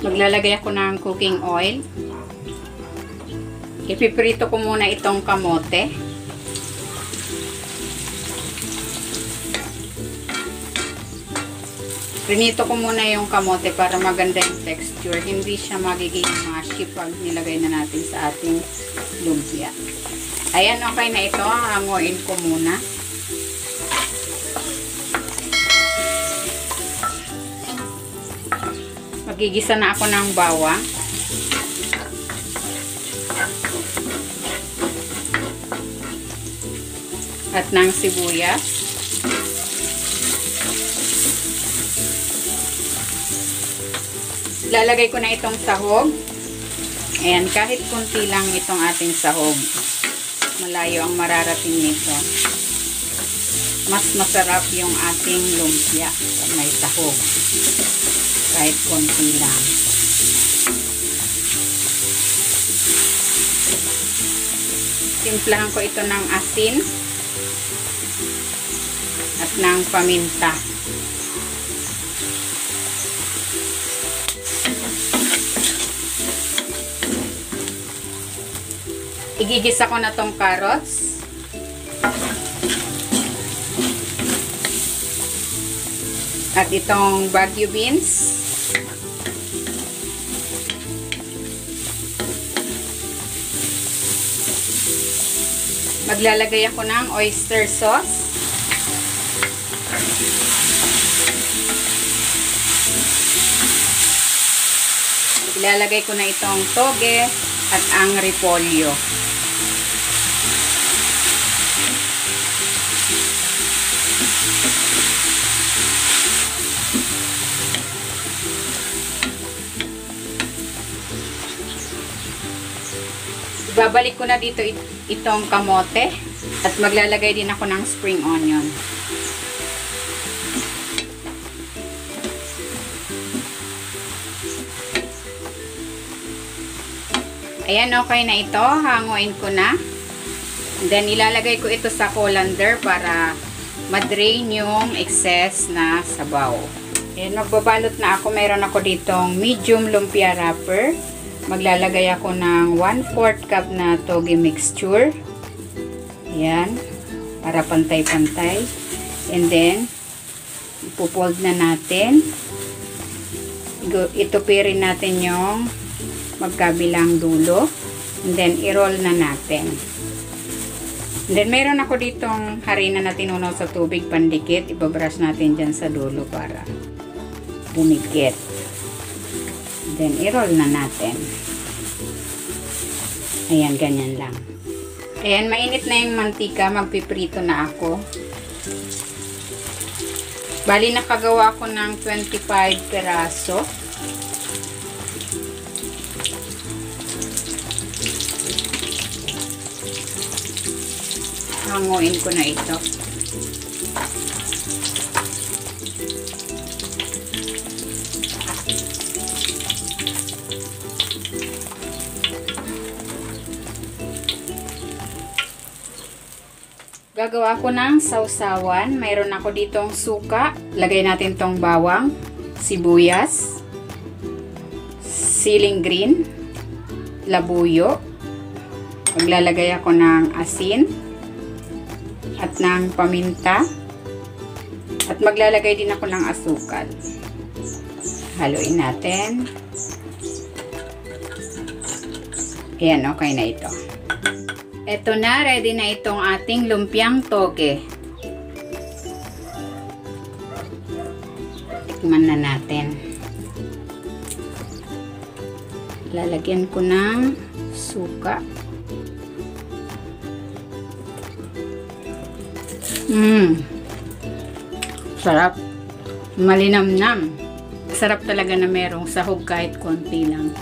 Maglalagay ako ng cooking oil. Ipiprito ko muna itong kamote. Prinito ko muna yung kamote para maganda yung texture. Hindi siya magiging mushy pag nilagay na natin sa ating lumpia. Ayan, okay na ito. Hanguin ko muna. Magigisa na ako ng bawang. At ng sibuyas. Lalagay ko na itong sahog. Ayan, kahit kunti lang itong ating sahog. Malayo ang mararating nito. Mas masarap yung ating lumpia pag may sahog. Kahit kunti lang. Timplahan ko ito ng asin at ng paminta. Igigisa ko na tong carrots. At itong Baguio beans. Maglalagay ako ng oyster sauce. Ilalagay ko na itong toge at ang repolyo. Babalik ko na dito itong kamote at maglalagay din ako ng spring onion. Ayan, okay na ito. Hanguin ko na. Then, ilalagay ko ito sa colander para ma-drain yung excess na sabaw. Ayan, magbabalot na ako. Mayroon ako ditong medium lumpia wrapper. Maglalagay ako ng 1/4 cup na toge mixture. Ayan. Para pantay-pantay. And then, ipupold na natin. Itupirin natin yung magkabilang dulo. And then, i-roll na natin. And then, meron ako ditong harina na tinunaw sa tubig pandikit. Ibabrush natin dyan sa dulo para dumikit. Then, i-roll na natin. Ayan, ganyan lang. Ayan, mainit na yung mantika. Magpiprito na ako. Bali, nakagawa ko ng 25 peraso. Hanguin ko na ito. Gagawa ko ng sausawan. Mayroon ako ditong suka. Lagay natin tong bawang, sibuyas, siling green, labuyo. Maglalagay ako ng asin at ng paminta. At maglalagay din ako ng asukal. Haluin natin. Ayan, okay na ito. Ito na, ready na itong ating lumpiang toge. Tikman na natin. Lalagyan ko ng suka. Sarap. Malinamnam. Sarap talaga na merong sahog kahit konti lang.